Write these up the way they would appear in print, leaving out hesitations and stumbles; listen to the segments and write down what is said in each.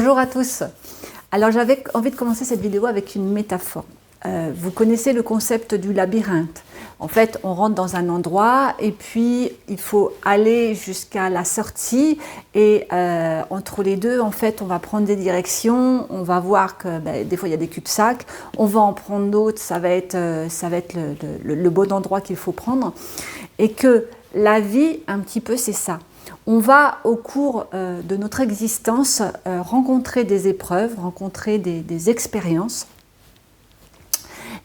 Bonjour à tous. Alors j'avais envie de commencer cette vidéo avec une métaphore. Vous connaissez le concept du labyrinthe. En fait, on rentre dans un endroit et puis il faut aller jusqu'à la sortie et entre les deux, en fait, on va prendre des directions, on va voir que des fois il y a des cul-de-sac, on va en prendre d'autres, ça va être le bon endroit qu'il faut prendre et que la vie, un petit peu, c'est ça. On va, au cours de notre existence, rencontrer des épreuves, rencontrer des expériences.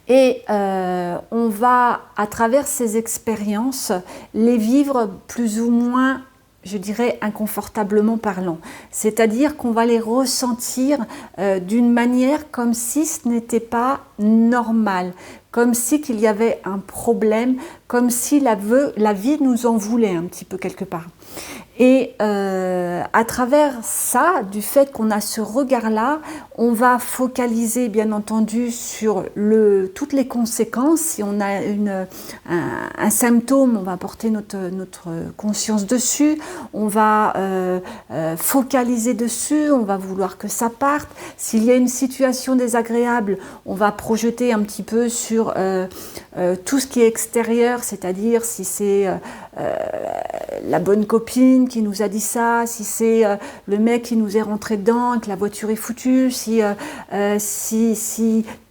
Et on va, à travers ces expériences, les vivre plus ou moins, je dirais, inconfortablement parlant. C'est-à-dire qu'on va les ressentir d'une manière comme si ce n'était pas normal, comme si qu'il y avait un problème, comme si la vie nous en voulait un petit peu quelque part. Et à travers ça, du fait qu'on a ce regard-là, on va focaliser bien entendu sur toutes les conséquences. Si on a un symptôme, on va porter notre conscience dessus, on va focaliser dessus, on va vouloir que ça parte. S'il y a une situation désagréable, on va projeter un petit peu sur tout ce qui est extérieur, c'est-à-dire si c'est la bonne copine qui nous a dit ça, si c'est le mec qui nous est rentré dedans, que la voiture est foutue, si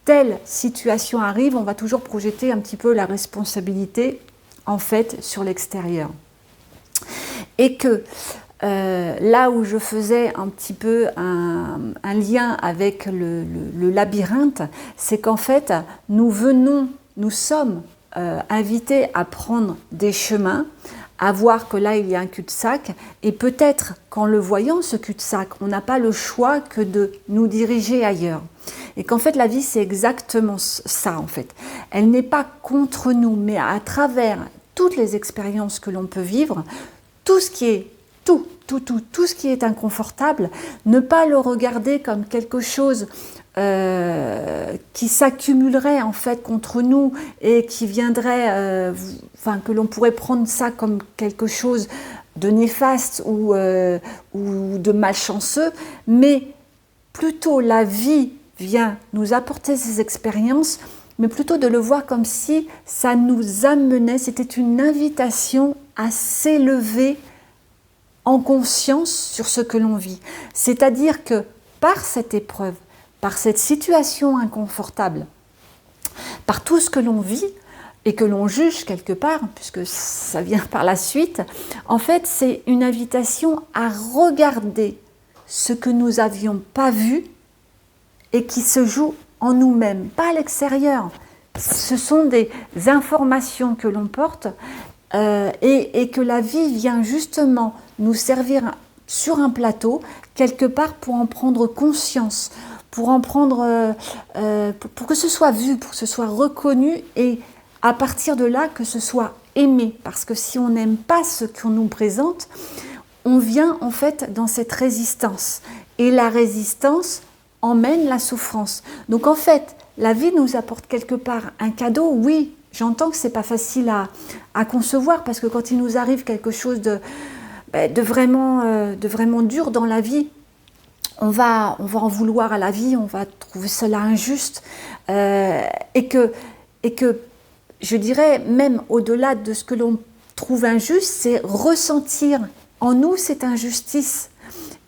telle situation arrive, on va toujours projeter un petit peu la responsabilité en fait sur l'extérieur. Et que là où je faisais un petit peu un lien avec le labyrinthe, c'est qu'en fait nous sommes invités à prendre des chemins, à voir que là il y a un cul-de-sac et peut-être qu'en le voyant ce cul-de-sac, on n'a pas le choix que de nous diriger ailleurs. Et qu'en fait la vie c'est exactement ça en fait. Elle n'est pas contre nous, mais à travers toutes les expériences que l'on peut vivre, tout ce qui est inconfortable, ne pas le regarder comme quelque chose qui s'accumulerait en fait contre nous et qui viendrait, que l'on pourrait prendre ça comme quelque chose de néfaste ou de malchanceux, mais plutôt la vie vient nous apporter ces expériences, mais plutôt de le voir comme si ça nous amenait, c'était une invitation à s'élever en conscience sur ce que l'on vit. C'est-à-dire que par cette épreuve, par cette situation inconfortable, par tout ce que l'on vit et que l'on juge quelque part, puisque ça vient par la suite, en fait c'est une invitation à regarder ce que nous n'avions pas vu et qui se joue en nous-mêmes, pas à l'extérieur. Ce sont des informations que l'on porte et que la vie vient justement nous servir sur un plateau, quelque part pour en prendre conscience, pour en prendre, pour que ce soit vu, pour que ce soit reconnu et à partir de là que ce soit aimé. Parce que si on n'aime pas ce qu'on nous présente, on vient en fait dans cette résistance. Et la résistance emmène la souffrance. Donc en fait, la vie nous apporte quelque part un cadeau, oui, j'entends que ce n'est pas facile à concevoir parce que quand il nous arrive quelque chose de vraiment dur dans la vie, on va en vouloir à la vie, on va trouver cela injuste et que je dirais même au-delà de ce que l'on trouve injuste, c'est ressentir en nous cette injustice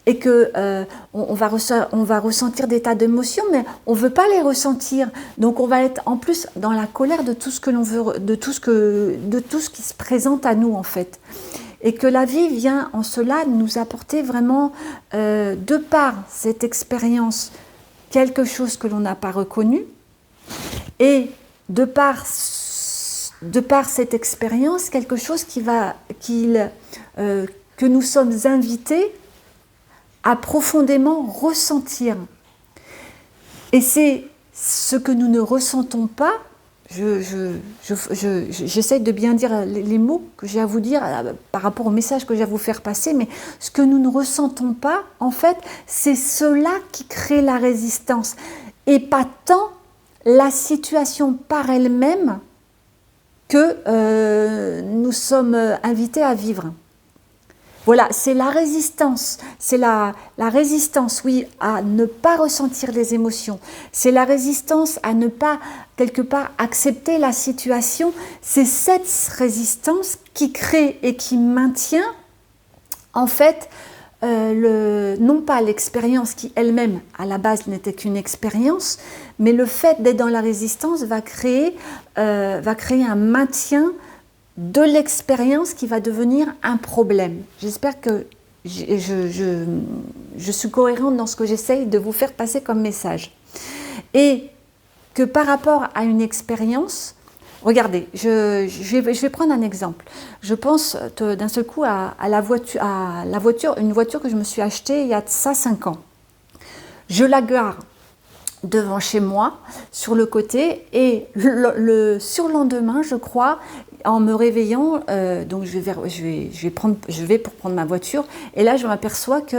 et que on va ressentir des tas d'émotions, mais on ne veut pas les ressentir. Donc on va être en plus dans la colère de tout ce que l'on veut, de tout ce qui se présente à nous en fait. Et que la vie vient en cela nous apporter vraiment, de par cette expérience, quelque chose que l'on n'a pas reconnu, et de par cette expérience, quelque chose que nous sommes invités à profondément ressentir. Et c'est ce que nous ne ressentons pas. J'essaie de bien dire les mots que j'ai à vous dire par rapport au message que j'ai à vous faire passer, mais ce que nous ne ressentons pas, en fait, c'est cela qui crée la résistance et pas tant la situation par elle-même que nous sommes invités à vivre. Voilà, c'est la résistance. C'est la résistance, oui, à ne pas ressentir les émotions. C'est la résistance à ne pas, quelque part, accepter la situation. C'est cette résistance qui crée et qui maintient, en fait, non pas l'expérience qui elle-même, à la base, n'était qu'une expérience, mais le fait d'être dans la résistance va créer un maintien de l'expérience qui va devenir un problème. J'espère que je suis cohérente dans ce que j'essaye de vous faire passer comme message. Et que par rapport à une expérience, regardez, je vais prendre un exemple. Je pense d'un seul coup à une voiture que je me suis achetée il y a de ça 5 ans. Je la gare devant chez moi, sur le côté, et le surlendemain, je crois, en me réveillant, donc je vais pour prendre ma voiture, et là je m'aperçois que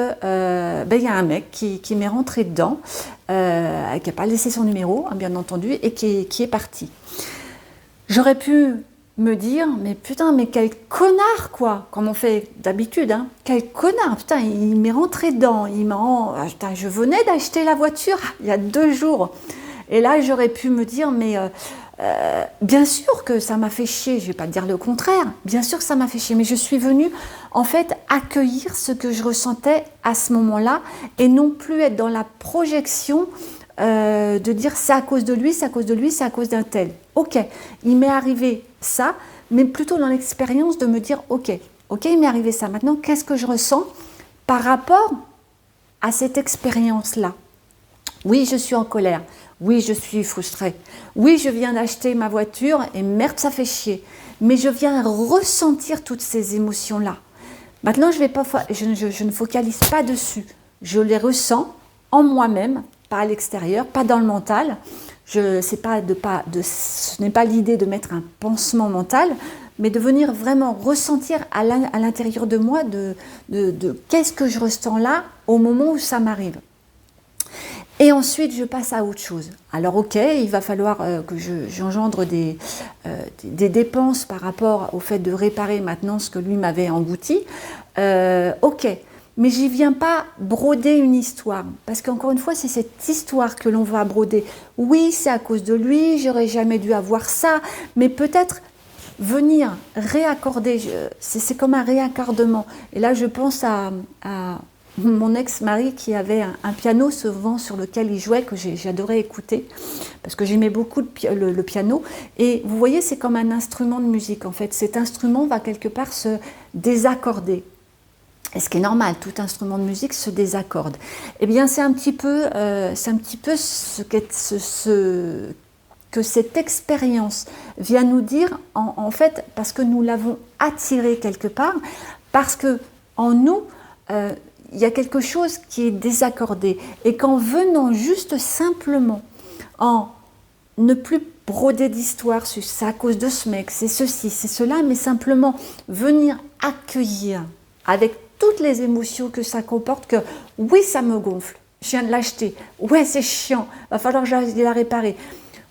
y a un mec qui m'est rentré dedans, qui n'a pas laissé son numéro, hein, bien entendu, et qui est parti. J'aurais pu me dire, mais putain, mais quel connard, quoi, comme on fait d'habitude, hein, quel connard, putain, il m'est rentré dedans, putain, je venais d'acheter la voiture il y a 2 jours, et là j'aurais pu me dire, mais bien sûr que ça m'a fait chier, je ne vais pas dire le contraire, bien sûr que ça m'a fait chier, mais je suis venue en fait accueillir ce que je ressentais à ce moment-là, et non plus être dans la projection de dire c'est à cause de lui, c'est à cause de lui, c'est à cause d'un tel. Ok, il m'est arrivé ça, mais plutôt dans l'expérience de me dire ok, il m'est arrivé ça. Maintenant, qu'est-ce que je ressens par rapport à cette expérience-là? Oui, je suis en colère. Oui, je suis frustrée. Oui, je viens d'acheter ma voiture et merde, ça fait chier. Mais je viens ressentir toutes ces émotions-là. Maintenant, je ne focalise pas dessus. Je les ressens en moi-même, pas à l'extérieur, pas dans le mental. Ce n'est pas l'idée de mettre un pansement mental, mais de venir vraiment ressentir à l'intérieur de moi de qu'est-ce que je ressens là au moment où ça m'arrive. Et ensuite, je passe à autre chose. Alors ok, il va falloir que j'engendre des dépenses par rapport au fait de réparer maintenant ce que lui m'avait englouti. Ok. Mais j'y viens pas broder une histoire, parce qu'encore une fois, c'est cette histoire que l'on va broder. Oui, c'est à cause de lui, j'aurais jamais dû avoir ça, mais peut-être venir réaccorder, c'est comme un réaccordement. Et là, je pense à mon ex-mari qui avait un piano souvent sur lequel il jouait, que j'adorais écouter, parce que j'aimais beaucoup le piano. Et vous voyez, c'est comme un instrument de musique, en fait. Cet instrument va quelque part se désaccorder. Et ce qui est normal, tout instrument de musique se désaccorde. Eh bien, c'est un petit peu ce que cette expérience vient nous dire, en fait, parce que nous l'avons attiré quelque part, parce qu'en nous, il y a quelque chose qui est désaccordé. Et qu'en venant juste simplement, en ne plus broder d'histoire, c'est à cause de ce mec, c'est ceci, c'est cela, mais simplement venir accueillir avec toutes les émotions que ça comporte, que oui, ça me gonfle, je viens de l'acheter, ouais, c'est chiant, va falloir que j'aille la réparer.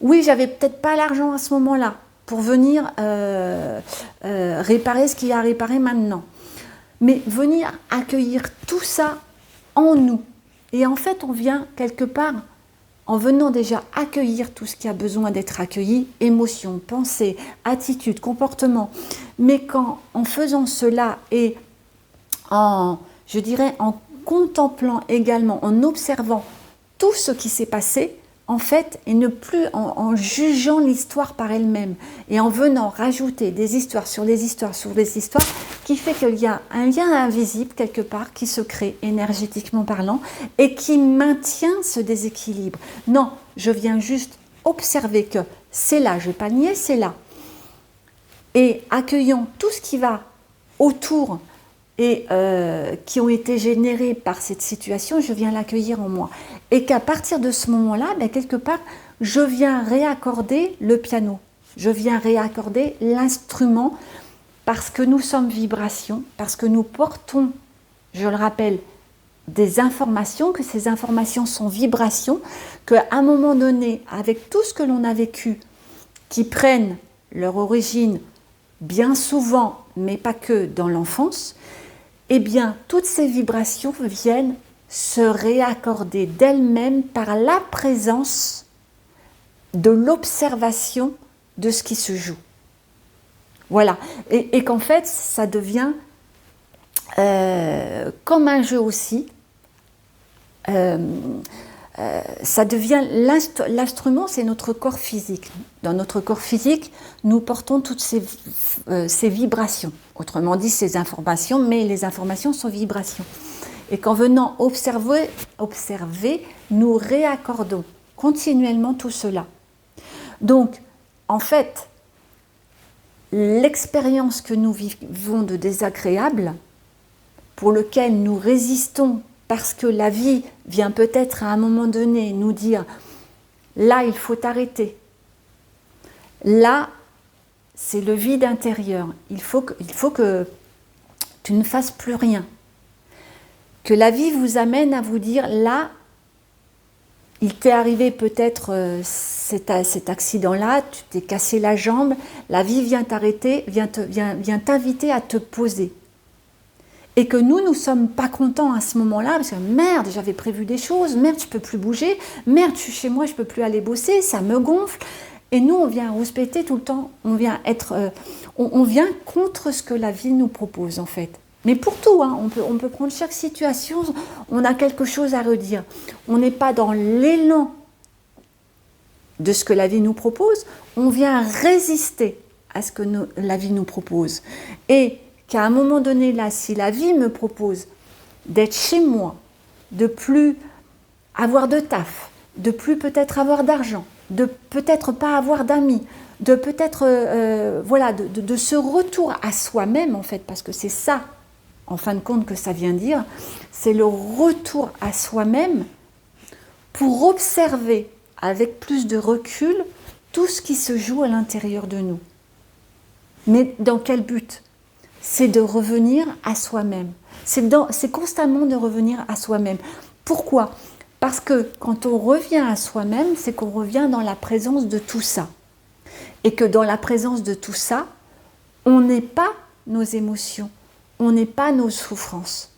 Oui, j'avais peut-être pas l'argent à ce moment-là pour venir réparer ce qu'il y a à réparer maintenant. Mais venir accueillir tout ça en nous. Et en fait, on vient quelque part, en venant déjà accueillir tout ce qui a besoin d'être accueilli, émotions, pensées, attitudes, comportements. Mais en faisant cela et en contemplant également, en observant tout ce qui s'est passé, en fait, et ne plus en jugeant l'histoire par elle-même, et en venant rajouter des histoires sur les histoires sur les histoires, qui fait qu'il y a un lien invisible quelque part qui se crée énergétiquement parlant, et qui maintient ce déséquilibre. Non, je viens juste observer que c'est là, je ne vais pas nier, c'est là. Et accueillant tout ce qui va autour, et qui ont été générés par cette situation, je viens l'accueillir en moi. Et qu'à partir de ce moment-là, quelque part, je viens réaccorder le piano. Je viens réaccorder l'instrument parce que nous sommes vibrations, parce que nous portons, je le rappelle, des informations, que ces informations sont vibrations, qu'à un moment donné, avec tout ce que l'on a vécu, qui prennent leur origine bien souvent, mais pas que, dans l'enfance, eh bien, toutes ces vibrations viennent se réaccorder d'elles-mêmes par la présence de l'observation de ce qui se joue. Voilà. Et qu'en fait, ça devient comme un jeu aussi. Ça devient l'instrument, c'est notre corps physique. Dans notre corps physique, nous portons toutes ces vibrations. Autrement dit, ces informations, mais les informations sont vibrations. Et qu'en venant observer, nous réaccordons continuellement tout cela. Donc, en fait, l'expérience que nous vivons de désagréable, pour lequel nous résistons parce que la vie vient peut-être à un moment donné nous dire « là, il faut t'arrêter ». Là, c'est le vide intérieur. Il faut que tu ne fasses plus rien. Que la vie vous amène à vous dire « là, il t'est arrivé peut-être cet accident-là, tu t'es cassé la jambe, la vie vient t'arrêter, vient t'inviter à te poser. » Et que nous ne sommes pas contents à ce moment-là, parce que merde, j'avais prévu des choses, merde, je ne peux plus bouger, merde, je suis chez moi, je ne peux plus aller bosser, ça me gonfle. Et nous, on vient rouspéter tout le temps, on vient contre ce que la vie nous propose en fait. Mais pour tout, hein, on peut prendre chaque situation, on a quelque chose à redire. On n'est pas dans l'élan de ce que la vie nous propose, on vient résister à ce que la vie nous propose. Et qu'à un moment donné, là, si la vie me propose d'être chez moi, de plus avoir de taf, de plus peut-être avoir d'argent, de peut-être pas avoir d'amis, de peut-être, de ce retour à soi-même, en fait, parce que c'est ça, en fin de compte, que ça vient dire, c'est le retour à soi-même pour observer avec plus de recul tout ce qui se joue à l'intérieur de nous. Mais dans quel but ? C'est de revenir à soi-même. C'est constamment de revenir à soi-même. Pourquoi ? Parce que quand on revient à soi-même, c'est qu'on revient dans la présence de tout ça. Et que dans la présence de tout ça, on n'est pas nos émotions, on n'est pas nos souffrances.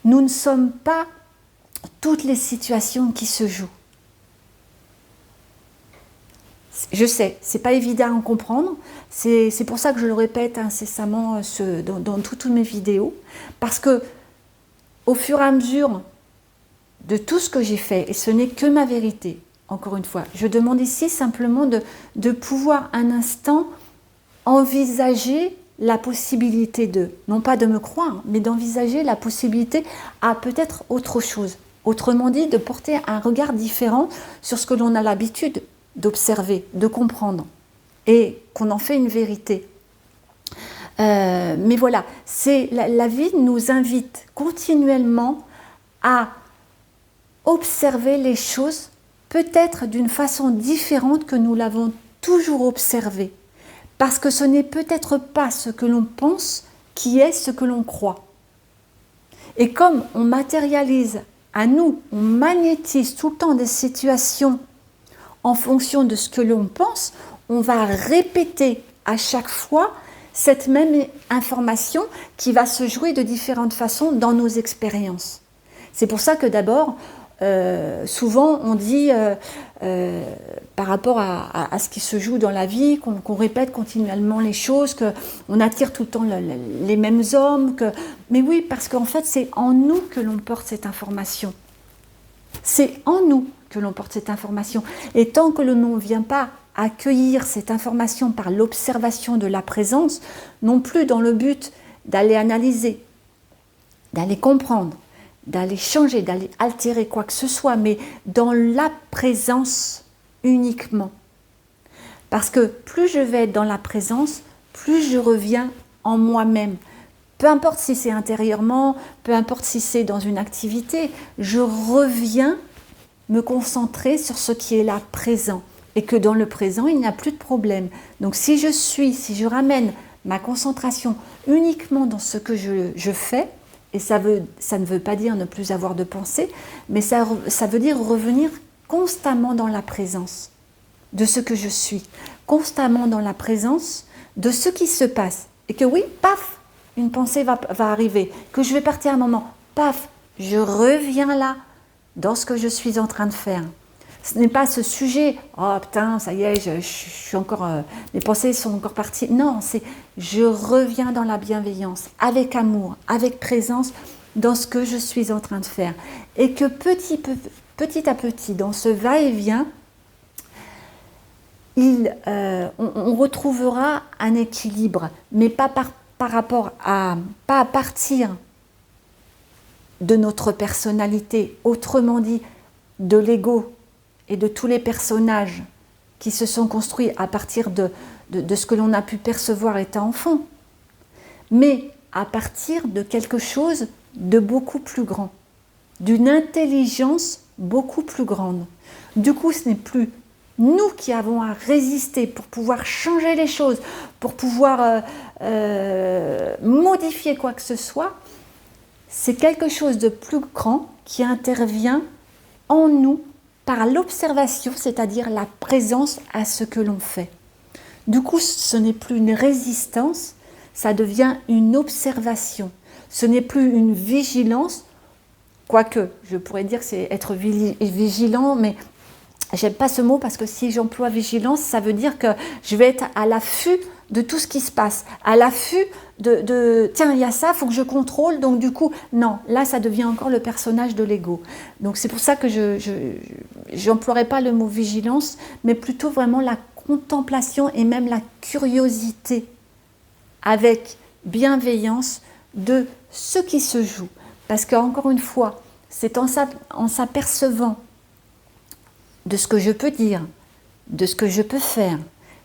Nous ne sommes pas toutes les situations qui se jouent. Je sais, c'est pas évident à comprendre, c'est pour ça que je le répète incessamment dans toutes mes vidéos, parce que au fur et à mesure de tout ce que j'ai fait, et ce n'est que ma vérité, encore une fois, je demande ici simplement de pouvoir un instant envisager la possibilité non pas de me croire, mais d'envisager la possibilité à peut-être autre chose. Autrement dit, de porter un regard différent sur ce que l'on a l'habitude d'observer, de comprendre, et qu'on en fait une vérité. Mais voilà, la vie nous invite continuellement à observer les choses peut-être d'une façon différente que nous l'avons toujours observé, parce que ce n'est peut-être pas ce que l'on pense qui est ce que l'on croit. Et comme on matérialise à nous, on magnétise tout le temps des situations en fonction de ce que l'on pense, on va répéter à chaque fois cette même information qui va se jouer de différentes façons dans nos expériences. C'est pour ça que d'abord, souvent on dit par rapport à ce qui se joue dans la vie, qu'on répète continuellement les choses, qu'on attire tout le temps les mêmes hommes. Mais oui, parce qu'en fait c'est en nous que l'on porte cette information. C'est en nous que l'on porte cette information. Et tant que l'on ne vient pas accueillir cette information par l'observation de la présence, non plus dans le but d'aller analyser, d'aller comprendre, d'aller changer, d'aller altérer quoi que ce soit, mais dans la présence uniquement. Parce que plus je vais être dans la présence, plus je reviens en moi-même. Peu importe si c'est intérieurement, peu importe si c'est dans une activité, je reviens me concentrer sur ce qui est là présent. Et que dans le présent, il n'y a plus de problème. Donc si je ramène ma concentration uniquement dans ce que je fais, et ça ne veut pas dire ne plus avoir de pensée, mais ça veut dire revenir constamment dans la présence de ce que je suis, constamment dans la présence de ce qui se passe. Et que oui, paf, une pensée va arriver, que je vais partir un moment, paf, je reviens là, dans ce que je suis en train de faire. Ce n'est pas ce sujet, oh putain, ça y est, je suis encore, mes pensées sont encore parties. Non, c'est je reviens dans la bienveillance, avec amour, avec présence, dans ce que je suis en train de faire. Et que petit à petit, dans ce va-et-vient, on retrouvera un équilibre, mais pas à partir de notre personnalité, autrement dit, de l'ego et de tous les personnages qui se sont construits à partir de ce que l'on a pu percevoir étant enfant, mais à partir de quelque chose de beaucoup plus grand, d'une intelligence beaucoup plus grande. Du coup, ce n'est plus nous qui avons à résister pour pouvoir changer les choses, pour pouvoir modifier quoi que ce soit. C'est quelque chose de plus grand qui intervient en nous par l'observation, c'est-à-dire la présence à ce que l'on fait. Du coup, ce n'est plus une résistance, ça devient une observation. Ce n'est plus une vigilance, quoique je pourrais dire que c'est être vigilant, mais j'aime pas ce mot parce que si j'emploie vigilance, ça veut dire que je vais être à l'affût de tout ce qui se passe, à l'affût de tiens, il y a ça, il faut que je contrôle, donc du coup, non, là ça devient encore le personnage de l'ego. Donc c'est pour ça que je n'emploierai pas le mot vigilance, mais plutôt vraiment la contemplation et même la curiosité avec bienveillance de ce qui se joue. Parce qu'encore une fois, c'est en s'apercevant de ce que je peux dire, de ce que je peux faire,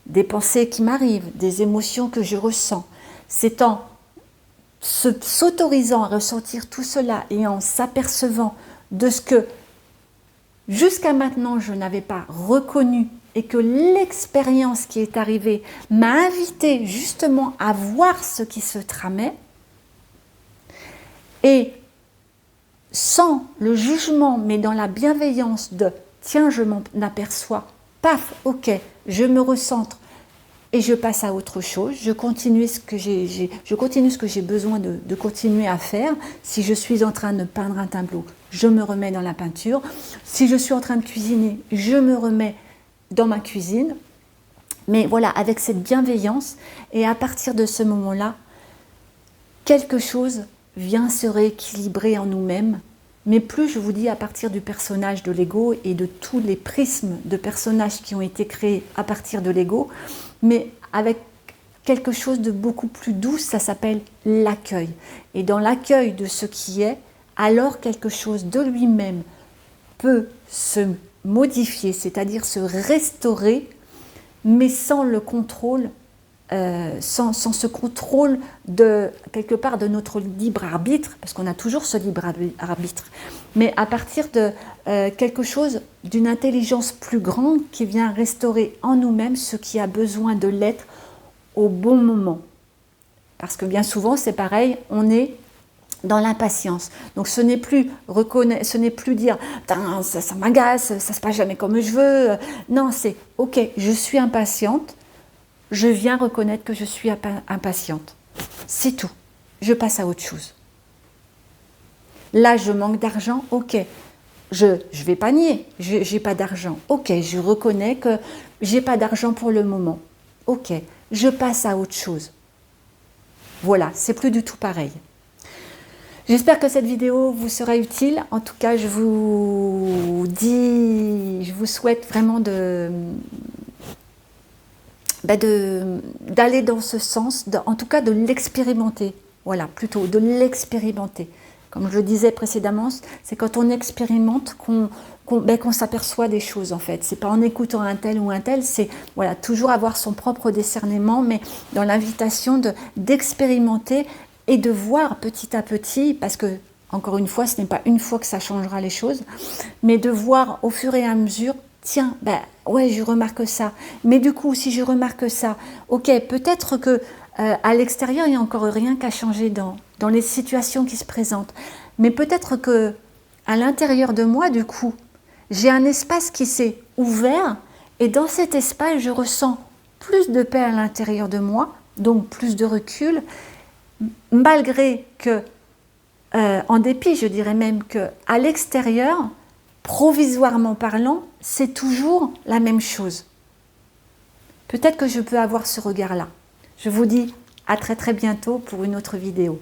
des pensées qui m'arrivent, des émotions que je ressens. C'est en s'autorisant à ressentir tout cela et en s'apercevant de ce que jusqu'à maintenant je n'avais pas reconnu et que l'expérience qui est arrivée m'a invité justement à voir ce qui se tramait, et sans le jugement mais dans la bienveillance de tiens, je m'en aperçois, paf, ok, je me recentre et je passe à autre chose, je continue ce que j'ai besoin de continuer à faire. Si je suis en train de peindre un tableau, je me remets dans la peinture. Si je suis en train de cuisiner, je me remets dans ma cuisine. Mais voilà, avec cette bienveillance, et à partir de ce moment-là, quelque chose vient se rééquilibrer en nous-mêmes. Mais plus, je vous dis, à partir du personnage de l'ego et de tous les prismes de personnages qui ont été créés à partir de l'ego, mais avec quelque chose de beaucoup plus doux, ça s'appelle l'accueil. Et dans l'accueil de ce qui est, alors quelque chose de lui-même peut se modifier, c'est-à-dire se restaurer, mais sans le contrôle, sans ce contrôle de quelque part de notre libre arbitre, parce qu'on a toujours ce libre arbitre, mais à partir de quelque chose d'une intelligence plus grande qui vient restaurer en nous-mêmes ce qui a besoin de l'être au bon moment. Parce que bien souvent c'est pareil, on est dans l'impatience. Donc ce n'est plus dire ça m'agace, ça se passe jamais comme je veux. Non, c'est ok, je suis impatiente. Je viens reconnaître que je suis impatiente. C'est tout. Je passe à autre chose. Là, je manque d'argent. Ok. Je ne vais pas nier. Je n'ai pas d'argent. Ok. Je reconnais que je n'ai pas d'argent pour le moment. Ok. Je passe à autre chose. Voilà. C'est plus du tout pareil. J'espère que cette vidéo vous sera utile. En tout cas, je vous souhaite vraiment d'aller dans ce sens, en tout cas de l'expérimenter. Voilà, plutôt de l'expérimenter. Comme je le disais précédemment, c'est quand on expérimente qu'on s'aperçoit des choses en fait. C'est pas en écoutant un tel ou un tel, c'est voilà, toujours avoir son propre discernement, mais dans l'invitation d'expérimenter et de voir petit à petit, parce que encore une fois, ce n'est pas une fois que ça changera les choses, mais de voir au fur et à mesure. Tiens, ouais, je remarque ça. Mais du coup, si je remarque ça, ok, peut-être que à l'extérieur, il n'y a encore rien qu'à changer dans les situations qui se présentent. Mais peut-être que à l'intérieur de moi, du coup, j'ai un espace qui s'est ouvert, et dans cet espace, je ressens plus de paix à l'intérieur de moi, donc plus de recul, malgré que, en dépit, je dirais même qu'à l'extérieur, provisoirement parlant, c'est toujours la même chose. Peut-être que je peux avoir ce regard-là. Je vous dis à très très bientôt pour une autre vidéo.